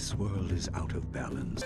This world is out of balance.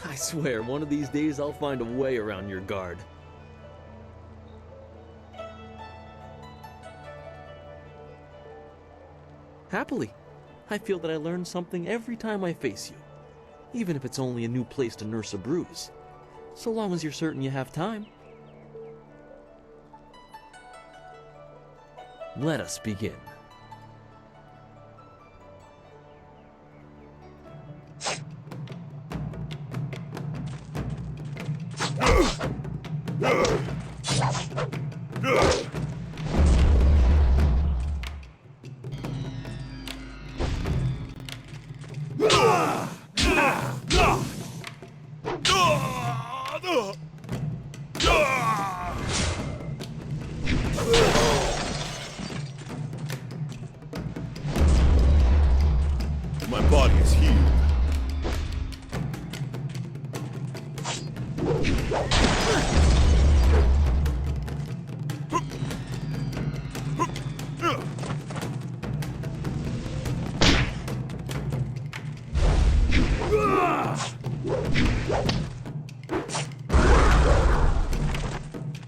I swear, one of these days I'll find a way around your guard. Happily, I feel that I learn something every time I face you, even if it's only a new place to nurse a bruise, so long as you're certain you have time. Let us begin. My body is healed.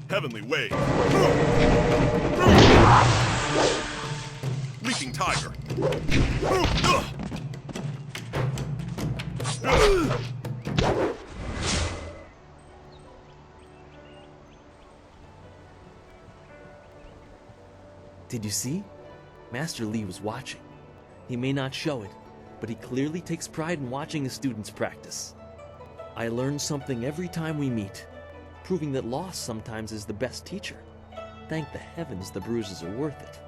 Heavenly Wave. Leaping Tiger. Did you see? Master Li was watching. He may not show it, but he clearly takes pride in watching his students practice. I learn something every time we meet, proving that loss sometimes is the best teacher. Thank the heavens the bruises are worth it.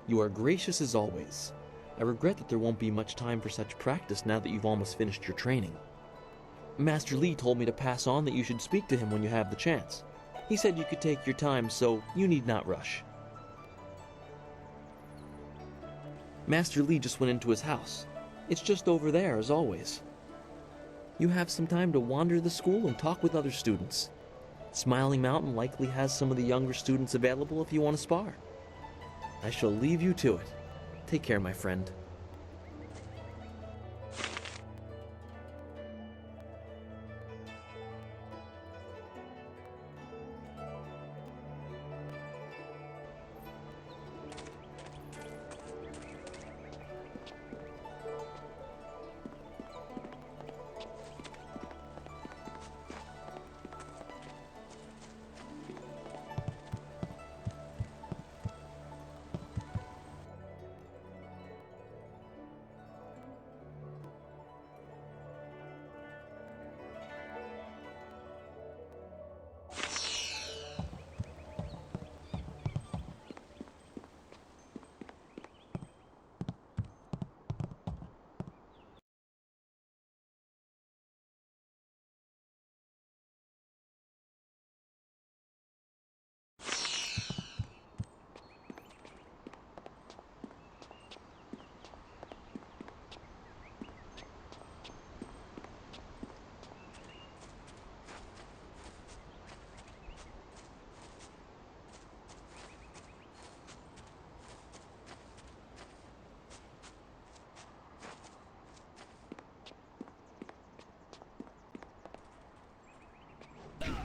You are gracious as always. I regret that there won't be much time for such practice now that you've almost finished your training. Master Li told me to pass on that you should speak to him when you have the chance. He said you could take your time, so you need not rush. Master Li just went into his house. It's just over there, as always. You have some time to wander the school and talk with other students. Smiling Mountain likely has some of the younger students available if you want to spar. I shall leave you to it. Take care, my friend.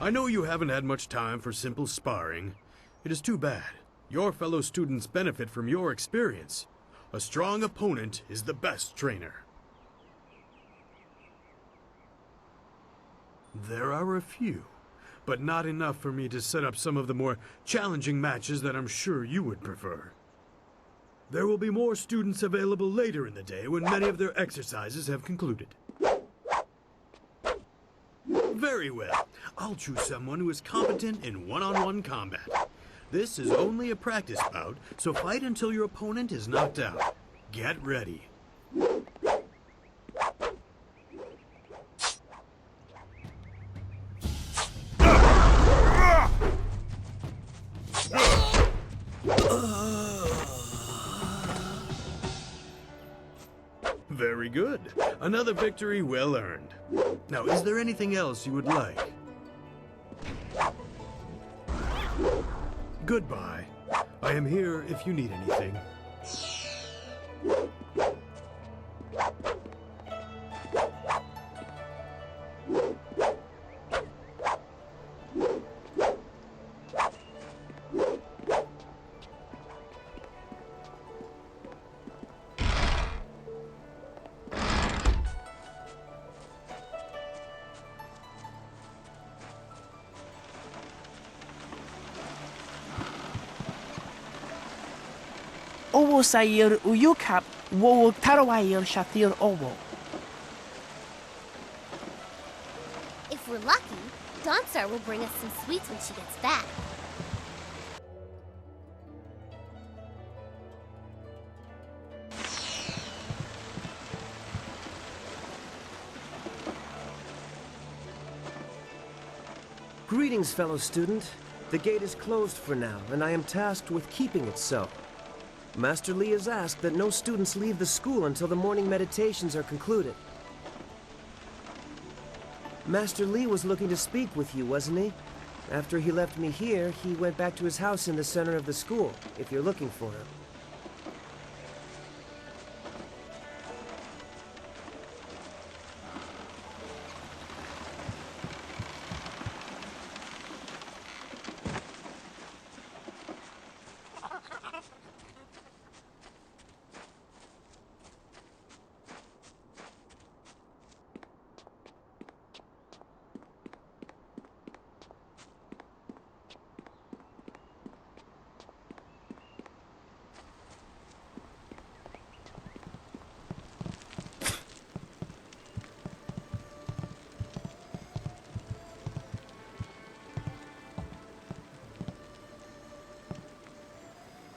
I know you haven't had much time for simple sparring. It is too bad. Your fellow students benefit from your experience. A strong opponent is the best trainer. There are a few, but not enough for me to set up some of the more challenging matches that I'm sure you would prefer. There will be more students available later in the day when many of their exercises have concluded. Very well. I'll choose someone who is competent in one-on-one combat. This is only a practice bout, so fight until your opponent is knocked out. Get ready. Very good. Another victory well earned. Now, is there anything else you would like? Goodbye. I am here if you need anything. Owo Sayir Uyukap, Wo Tarawayir Shatir Owo. If we're lucky, Dawnstar will bring us some sweets when she gets back. Greetings, fellow student. The gate is closed for now, and I am tasked with keeping it so. Master Lee has asked that no students leave the school until the morning meditations are concluded. Master Lee was looking to speak with you, wasn't he? After he left me here, he went back to his house in the center of the school, if you're looking for him.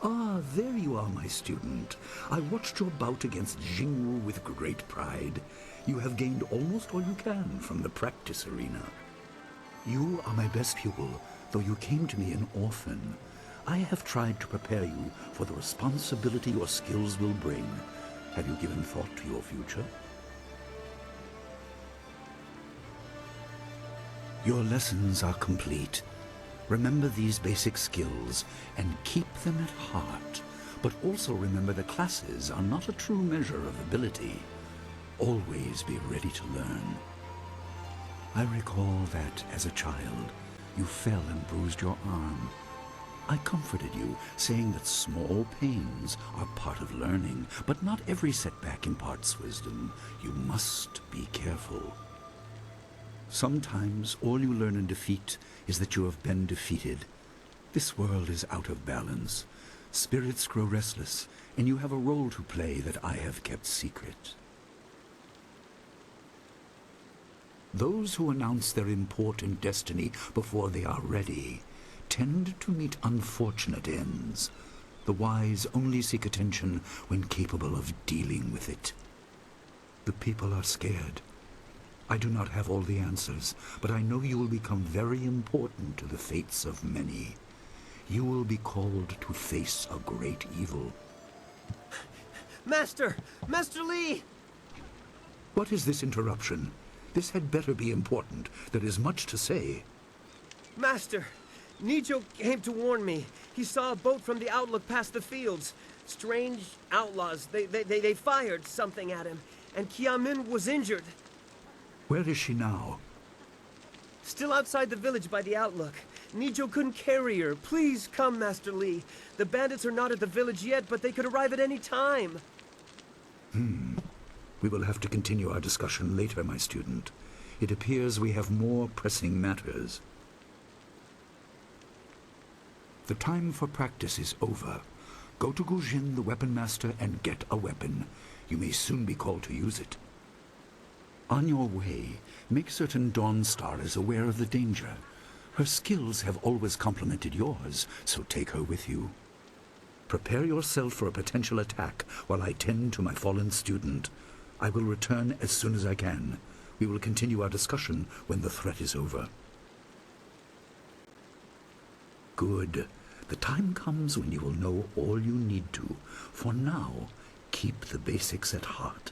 Ah, there you are, my student. I watched your bout against Jingwu with great pride. You have gained almost all you can from the practice arena. You are my best pupil, though you came to me an orphan. I have tried to prepare you for the responsibility your skills will bring. Have you given thought to your future? Your lessons are complete. Remember these basic skills and keep them at heart. But also remember the classes are not a true measure of ability. Always be ready to learn. I recall that, as a child, you fell and bruised your arm. I comforted you, saying that small pains are part of learning, but not every setback imparts wisdom. You must be careful. Sometimes all you learn in defeat is that you have been defeated. This world is out of balance. Spirits grow restless, and you have a role to play that I have kept secret. Those who announce their important destiny before they are ready tend to meet unfortunate ends. The wise only seek attention when capable of dealing with it. The people are scared. I do not have all the answers, but I know you will become very important to the fates of many. You will be called to face a great evil. Master! Master Li! What is this interruption? This had better be important. There is much to say. Master! Nijo came to warn me. He saw a boat from the outlook past the fields. Strange outlaws. They fired something at him, and Kiamin was injured. Where is she now? Still outside the village by the outlook. Nijo couldn't carry her. Please come, Master Li. The bandits are not at the village yet, but they could arrive at any time. We will have to continue our discussion later, my student. It appears we have more pressing matters. The time for practice is over. Go to Gujin, the weapon master, and get a weapon. You may soon be called to use it. On your way, make certain Dawnstar is aware of the danger. Her skills have always complemented yours, so take her with you. Prepare yourself for a potential attack while I tend to my fallen student. I will return as soon as I can. We will continue our discussion when the threat is over. Good. The time comes when you will know all you need to. For now, keep the basics at heart.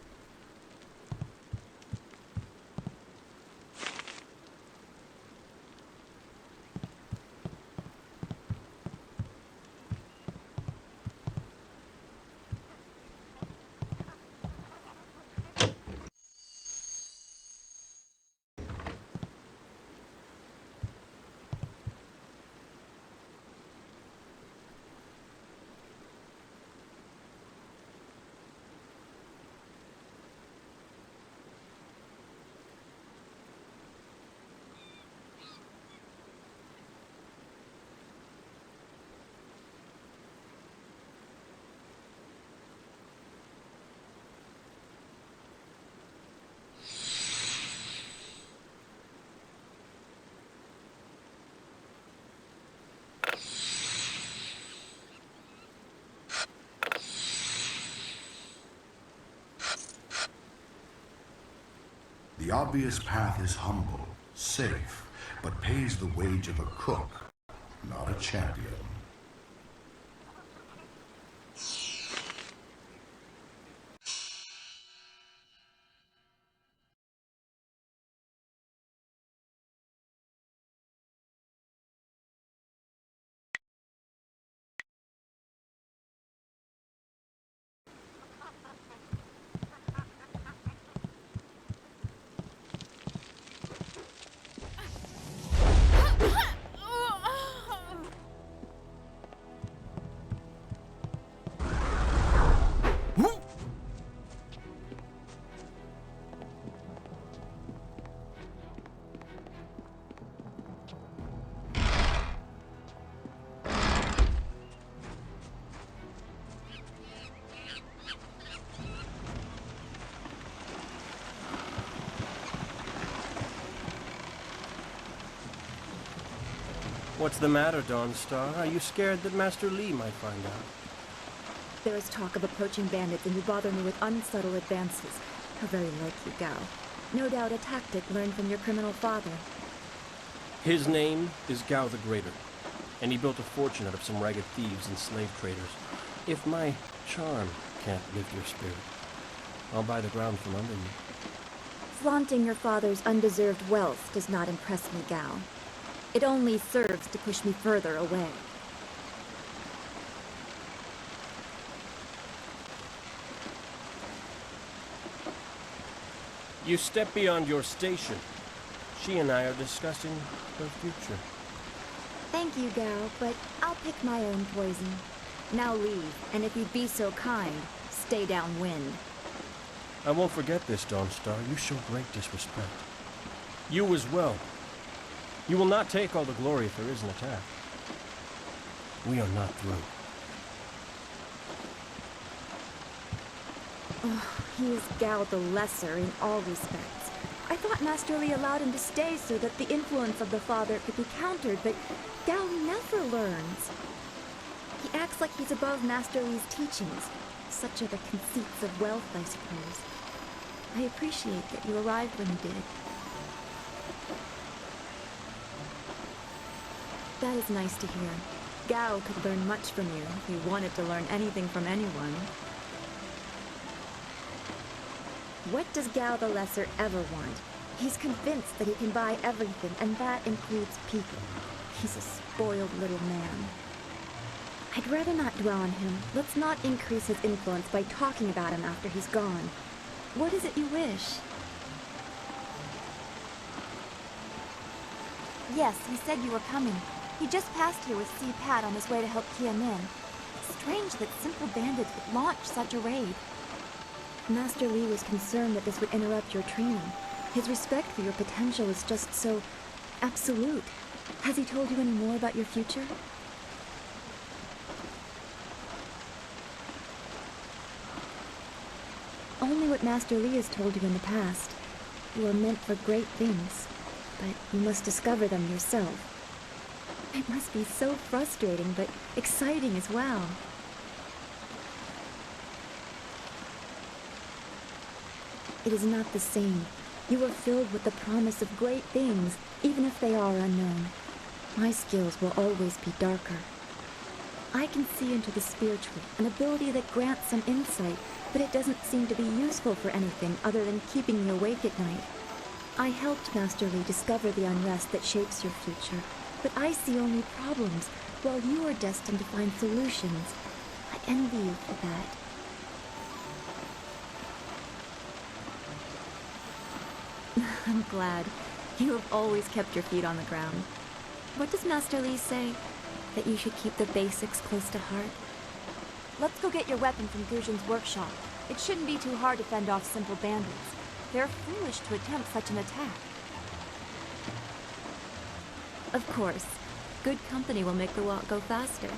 The obvious path is humble, safe, but pays the wage of a cook, not a champion. What's the matter, Dawnstar? Are you scared that Master Li might find out? There is talk of approaching bandits, and you bother me with unsubtle advances. How very like you, Gao. No doubt a tactic learned from your criminal father. His name is Gao the Greater, and he built a fortune out of some ragged thieves and slave traders. If my charm can't lift your spirit, I'll buy the ground from under you. Flaunting your father's undeserved wealth does not impress me, Gao. It only serves to push me further away. You step beyond your station. She and I are discussing her future. Thank you, Gao, but I'll pick my own poison. Now leave, and if you'd be so kind, stay downwind. I won't forget this, Dawnstar. You show great disrespect. You as well. You will not take all the glory if there is an attack. We are not through. He is Gao the Lesser in all respects. I thought Master Li allowed him to stay so that the influence of the father could be countered, but Gao never learns. He acts like he's above Master Li's teachings. Such are the conceits of wealth, I suppose. I appreciate that you arrived when you did. That is nice to hear. Gao could learn much from you if he wanted to learn anything from anyone. What does Gao the Lesser ever want? He's convinced that he can buy everything, and that includes people. He's a spoiled little man. I'd rather not dwell on him. Let's not increase his influence by talking about him after he's gone. What is it you wish? Yes, he said you were coming. He just passed here with Si Pat on his way to help Kia Min. Strange that simple bandits would launch such a raid. Master Li was concerned that this would interrupt your training. His respect for your potential is just so absolute. Has he told you any more about your future? Only what Master Li has told you in the past. You are meant for great things, but you must discover them yourself. It must be so frustrating, but exciting as well. It is not the same. You are filled with the promise of great things, even if they are unknown. My skills will always be darker. I can see into the spiritual, an ability that grants some insight, but it doesn't seem to be useful for anything other than keeping me awake at night. I helped Master Li discover the unrest that shapes your future, but I see only problems, while you are destined to find solutions. I envy you for that. I'm glad. You have always kept your feet on the ground. What does Master Li say? That you should keep the basics close to heart? Let's go get your weapon from Gujin's workshop. It shouldn't be too hard to fend off simple bandits. They're foolish to attempt such an attack. Of course. Good company will make the walk go faster.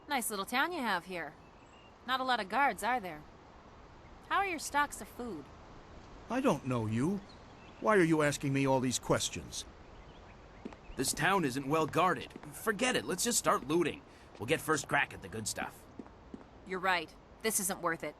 Nice little town you have here. Not a lot of guards, are there? How are your stocks of food? I don't know you. Why are you asking me all these questions? This town isn't well guarded. Forget it, let's just start looting. We'll get first crack at the good stuff. You're right. This isn't worth it.